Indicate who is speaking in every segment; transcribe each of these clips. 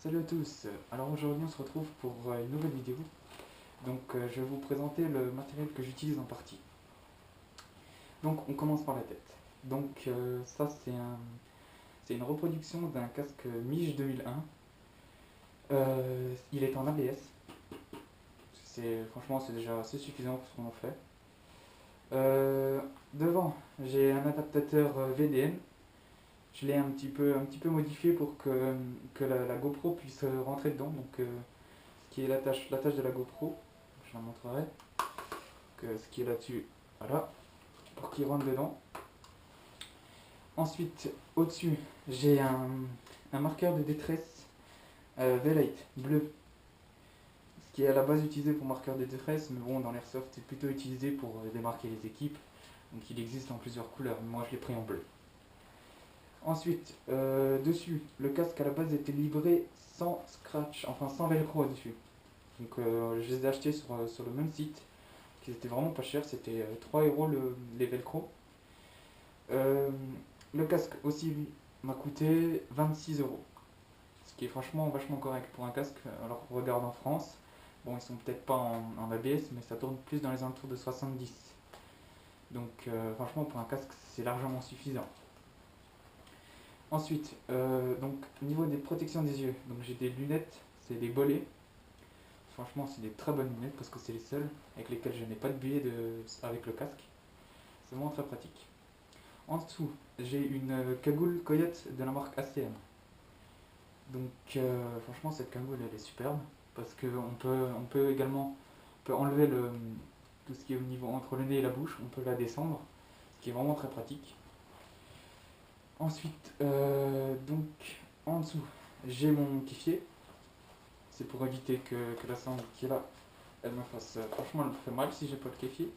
Speaker 1: Salut à tous, alors aujourd'hui on se retrouve pour une nouvelle vidéo. Donc je vais vous présenter le matériel que j'utilise en partie. Donc on commence par la tête. Donc ça c'est une reproduction d'un casque Mige 2001. Il est en ABS. Franchement c'est déjà assez suffisant pour ce qu'on en fait. Devant j'ai un adaptateur VDN. Je l'ai un petit peu modifié pour que la GoPro puisse rentrer dedans. Donc ce qui est la tâche de la GoPro, je la montrerai. Ce qui est là-dessus, voilà, pour qu'il rentre dedans. Ensuite, au-dessus, j'ai un marqueur de détresse V-Light bleu, ce qui est à la base utilisé pour marqueur de détresse, mais bon, dans l'airsoft, c'est plutôt utilisé pour démarquer les équipes. Donc il existe en plusieurs couleurs, moi je l'ai pris en bleu. Ensuite, dessus, le casque à la base était livré sans scratch, enfin sans velcro dessus. Donc je les ai achetés sur le même site, qui était vraiment pas cher, c'était 3 € les velcro. Euh, le casque aussi m'a coûté 26 €, ce qui est franchement vachement correct pour un casque. Alors qu'on regarde en France, bon ils sont peut-être pas en ABS, mais ça tourne plus dans les alentours de 70. Donc franchement pour un casque c'est largement suffisant. Ensuite, donc niveau des protections des yeux, donc j'ai des lunettes, c'est des bolets. Franchement c'est des très bonnes lunettes parce que c'est les seules avec lesquelles je n'ai pas de buée avec le casque. C'est vraiment très pratique. En dessous, j'ai une cagoule Coyote de la marque ACM. Donc franchement cette cagoule elle est superbe parce on peut également enlever tout ce qui est au niveau entre le nez et la bouche, on peut la descendre, ce qui est vraiment très pratique. Ensuite, donc en dessous, j'ai mon keffier. C'est pour éviter que la sangle qui est là, elle me fasse, franchement elle me fait mal si j'ai pas le keffier.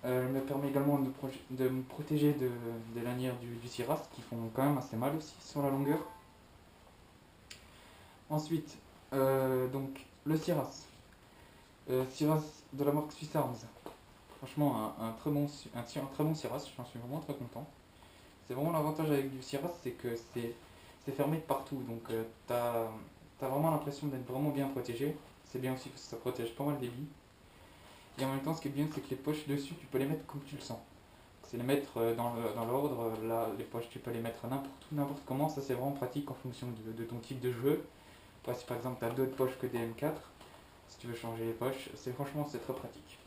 Speaker 1: Elle me permet également de me protéger des lanières du Siras qui font quand même assez mal aussi sur la longueur. Ensuite, donc le Siras. Siras de la marque Swiss Arms. Franchement, un très bon Siras, j'en suis vraiment très content. C'est vraiment l'avantage avec du Siras, c'est que c'est fermé de partout. Donc t'as vraiment l'impression d'être vraiment bien protégé. C'est bien aussi parce que ça protège pas mal des billes. Et en même temps, ce qui est bien, c'est que les poches dessus, tu peux les mettre comme tu le sens. C'est les mettre dans l'ordre. Là, les poches, tu peux les mettre n'importe où, n'importe comment. Ça, c'est vraiment pratique en fonction de ton type de jeu. Si par exemple, tu as d'autres poches que des M4, si tu veux changer les poches, franchement, c'est très pratique.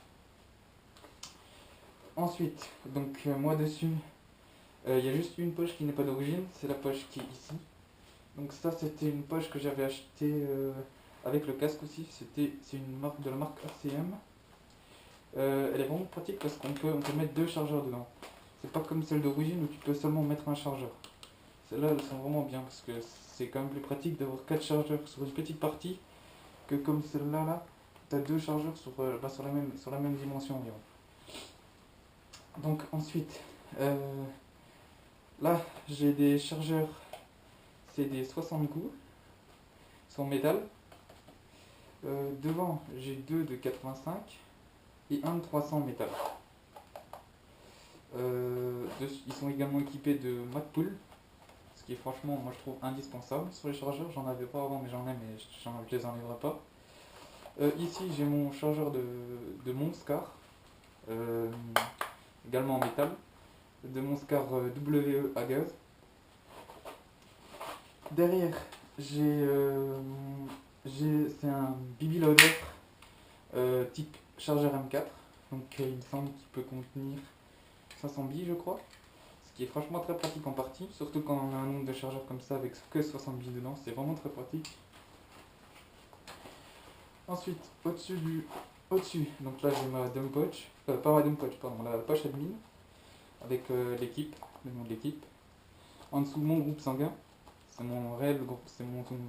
Speaker 1: Ensuite, donc moi dessus, il y a juste une poche qui n'est pas d'origine, c'est la poche qui est ici. Donc ça, c'était une poche que j'avais achetée avec le casque aussi. C'est une marque de la marque ACM. Elle est vraiment pratique parce on peut mettre deux chargeurs dedans. C'est pas comme celle d'origine où tu peux seulement mettre un chargeur. Celles-là, elles sont vraiment bien parce que c'est quand même plus pratique d'avoir 4 chargeurs sur une petite partie que comme celle-là, là, tu as deux chargeurs sur la même dimension environ. Donc ensuite, là, j'ai des chargeurs, c'est des 60 coups, sont en métal. Devant, j'ai deux de 85 et un de 300 métal. Ils sont également équipés de Matpool, ce qui est franchement, moi je trouve indispensable sur les chargeurs. J'en avais pas avant, mais j'en ai, mais je les enlèverai pas. Ici, j'ai mon chargeur de Monscar, euh, également en métal, de Monscar WE à gaz. Derrière, c'est un BB Loader type chargeur M4. Donc il me semble qu'il peut contenir 500 billes, je crois. Ce qui est franchement très pratique en partie, surtout quand on a un nombre de chargeurs comme ça avec que 60 billes dedans, c'est vraiment très pratique. Ensuite, au-dessus, donc là j'ai ma dump pouch, pas ma dump pouch, pardon, la poche admin avec l'équipe, le nom de l'équipe. En dessous, mon groupe sanguin, c'est mon réel groupe,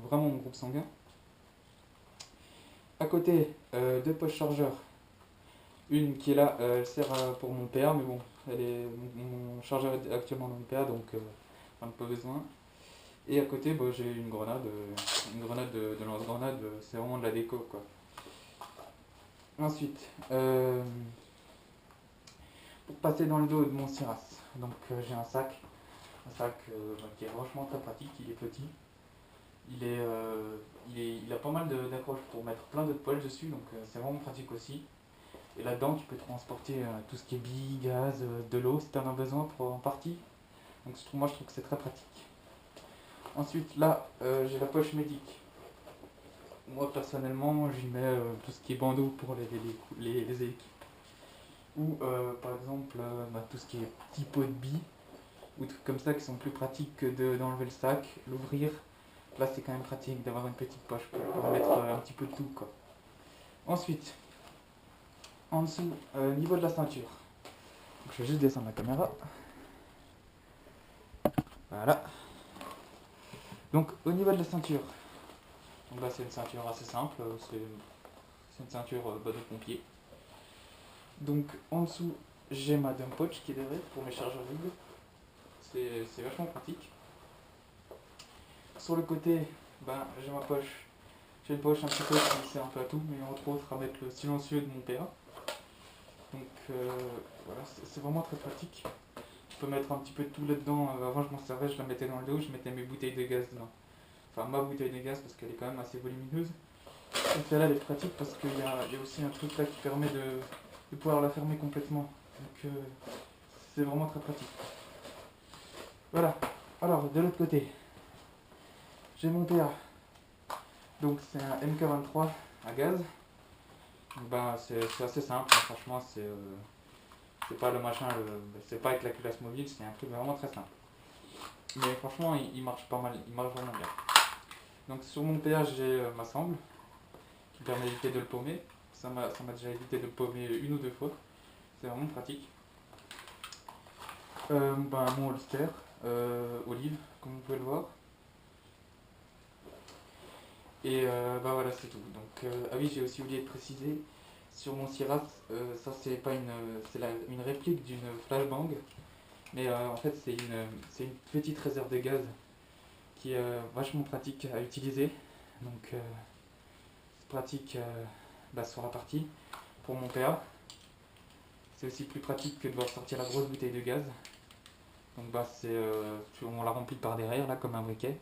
Speaker 1: vraiment mon groupe sanguin. À côté, deux poches chargeurs. Une qui est là, elle sert pour mon PA, mais bon, mon chargeur est actuellement dans mon PA, donc j'en ai pas besoin. Et à côté, bah, j'ai une grenade de lance-grenade, c'est vraiment de la déco quoi. Ensuite, pour passer dans le dos de mon Siras, donc j'ai un sac qui est franchement très pratique, il est petit. il a pas mal d'accroches pour mettre plein d'autres poches dessus, donc c'est vraiment pratique aussi. Et là-dedans, tu peux transporter tout ce qui est billes, gaz, de l'eau si tu en as besoin pour en partie. Donc moi, je trouve que c'est très pratique. Ensuite, là, j'ai la poche médic. Moi, personnellement, j'y mets tout ce qui est bandeau pour les équipes. Ou, par exemple, tout ce qui est petit pot de billes, ou trucs comme ça qui sont plus pratiques que d'enlever le sac, l'ouvrir. Là, c'est quand même pratique d'avoir une petite poche pour mettre un petit peu de tout, quoi. Ensuite, en dessous, niveau de la ceinture. Donc, je vais juste descendre la caméra. Voilà. Donc, au niveau de la ceinture, donc là, c'est une ceinture assez simple. C'est une ceinture de pompier. Donc, en dessous, j'ai ma dump pouch qui est derrière pour mes chargeurs vides. C'est vachement pratique. Sur le côté, j'ai ma poche. J'ai une poche un petit peu qui sert un peu à tout, mais entre autres à mettre le silencieux de mon PA. Donc voilà, c'est vraiment très pratique. Je peux mettre un petit peu de tout là-dedans. Avant, je m'en servais, je la mettais dans le dos, je mettais mes bouteilles de gaz dedans. Enfin, ma bouteille de gaz parce qu'elle est quand même assez volumineuse. Et celle-là, elle est pratique parce qu'il y a aussi un truc là qui permet de pouvoir la fermer complètement. Donc c'est vraiment très pratique. Voilà. Alors, de l'autre côté, j'ai mon PA. Donc c'est un MK23 à gaz. C'est assez simple, hein, franchement, c'est pas le machin, c'est pas avec la culasse mobile, c'est un truc vraiment très simple. Mais franchement, il marche pas mal, il marche vraiment bien. Donc sur mon péage, j'ai ma sangle qui permet d'éviter de le paumer. Ça m'a déjà évité de le paumer une ou deux fois. C'est vraiment pratique. Mon holster, olive, comme vous pouvez le voir. Et voilà, c'est tout. Donc, ah oui, j'ai aussi oublié de préciser, sur mon Siras, ça c'est pas une réplique d'une flashbang, mais en fait c'est une petite réserve de gaz qui est vachement pratique à utiliser. Donc c'est pratique sur la partie pour mon PA. C'est aussi plus pratique que de devoir sortir la grosse bouteille de gaz. Donc on la remplit par derrière là comme un briquet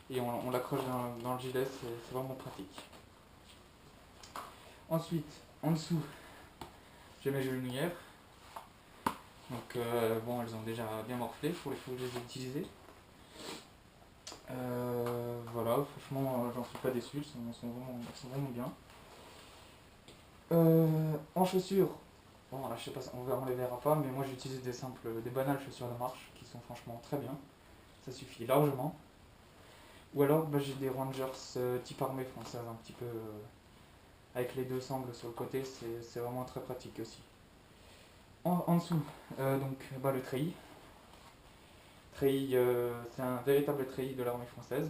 Speaker 1: et on l'accroche dans le gilet, c'est vraiment pratique. Ensuite, en dessous, j'ai mes genouillères. Donc elles ont déjà bien morflé pour les fois où je les ai utilisées. Voilà, franchement, j'en suis pas déçu, elles sont vraiment bien. En chaussures, bon là je sais pas, on les verra pas, mais moi j'utilise des banales chaussures de marche qui sont franchement très bien. Ça suffit largement. Ou alors j'ai des Rangers type armée française, un petit peu avec les deux sangles sur le côté, c'est vraiment très pratique aussi. En dessous, le treillis. Treillis, c'est un véritable treillis de l'armée française.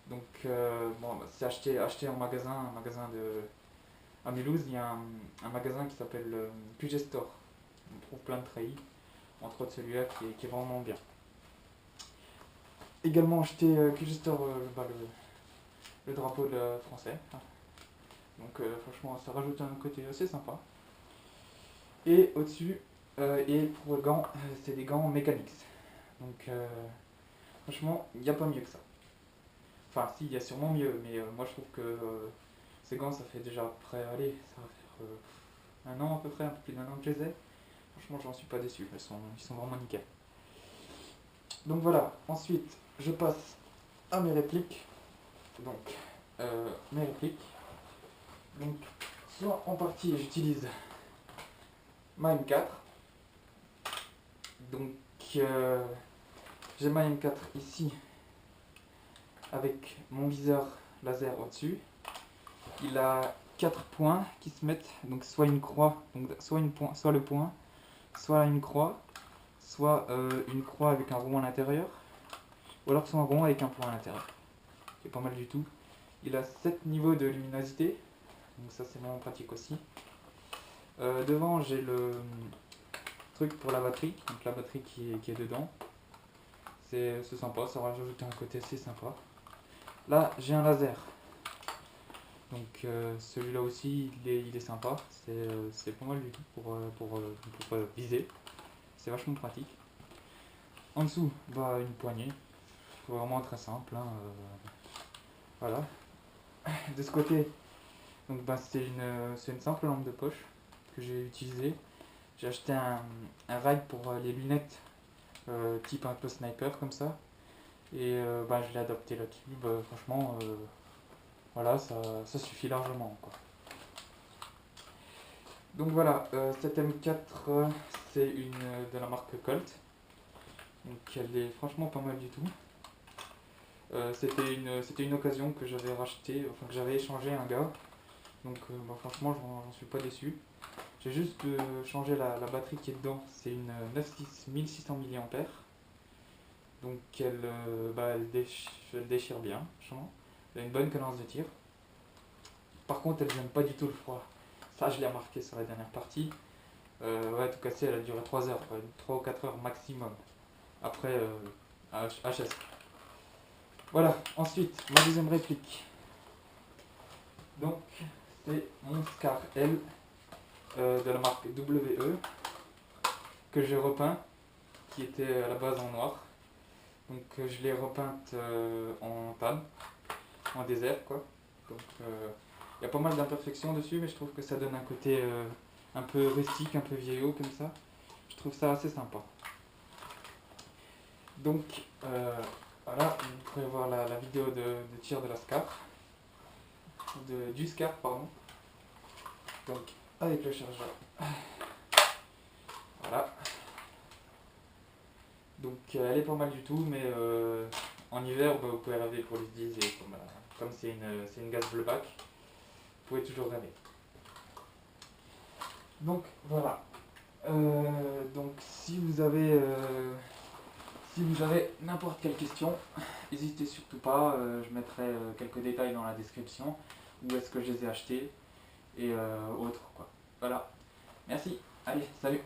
Speaker 1: Donc c'est acheté en magasin, un magasin à Mulhouse, il y a un magasin qui s'appelle QG Store. On trouve plein de treillis, entre autres celui-là qui est vraiment bien. Également acheté QG Store le drapeau français. Donc franchement ça rajoute un côté assez sympa. Et au-dessus, et pour les gants, c'est des gants mécaniques. Donc franchement, il n'y a pas mieux que ça. Enfin si, il y a sûrement mieux, mais moi je trouve que ces gants ça fait déjà ça va faire un an à peu près, un peu plus d'un an que je les ai. Franchement j'en suis pas déçu, ils sont vraiment nickel. Donc voilà, ensuite je passe à mes répliques. Donc mes répliques. Donc soit en partie j'utilise ma M4. Donc j'ai ma M4 ici avec mon viseur laser au-dessus. Il a 4 points qui se mettent, donc soit une croix, donc soit le point, soit une croix, soit une croix avec un rond à l'intérieur, ou alors soit un rond avec un point à l'intérieur. C'est pas mal du tout. Il a 7 niveaux de luminosité, donc ça c'est vraiment pratique aussi. Devant j'ai le truc pour la batterie, donc la batterie qui est dedans. C'est sympa, ça rajoute un côté assez sympa. Là j'ai un laser. Donc celui-là aussi il est sympa, c'est pas mal du tout pour viser, c'est vachement pratique. En dessous, une poignée, vraiment très simple, hein, voilà. De ce côté, donc bah, c'est une simple lampe de poche que j'ai utilisée. J'ai acheté un rail pour les lunettes, type un peu sniper comme ça. Et bah, je l'ai adapté là-dessus. Bah, franchement, voilà, ça suffit largement, quoi. Donc voilà, cette M4, c'est une de la marque Colt. Donc elle est franchement pas mal du tout. C'était une occasion que j'avais racheté, enfin que j'avais échangé à un gars. Donc bah, franchement, j'en suis pas déçu. J'ai juste changé la batterie qui est dedans. C'est une 1600 mAh. Donc bah, elle déchire bien, franchement. Elle a une bonne cadence de tir. Par contre, elle n'aime pas du tout le froid. Ça, je l'ai remarqué sur la dernière partie. Ouais, tout cassé, elle a duré 3 heures, quoi, 3 ou 4 heures maximum. Après, HS. Voilà, ensuite, ma deuxième réplique. Donc, c'est mon Scar L de la marque WE que j'ai repeint, qui était à la base en noir. Donc, je l'ai repeinte en tan, en désert, quoi. Donc, il y a pas mal d'imperfections dessus, mais je trouve que ça donne un côté un peu rustique, un peu vieillot comme ça. Je trouve ça assez sympa. Donc, voilà, vous pourrez voir la vidéo de tir de la Scar. Du Scar, pardon. Donc, avec le chargeur. Voilà. Donc, elle est pas mal du tout, mais en hiver, bah, vous pouvez rêver pour l'utiliser. Comme c'est une gaz bleu bac, vous pouvez toujours rêver. Donc, voilà. Donc, si vous avez n'importe quelle question, n'hésitez surtout pas, je mettrai quelques détails dans la description, où est-ce que je les ai achetés, et autres, quoi. Voilà. Merci, allez, salut.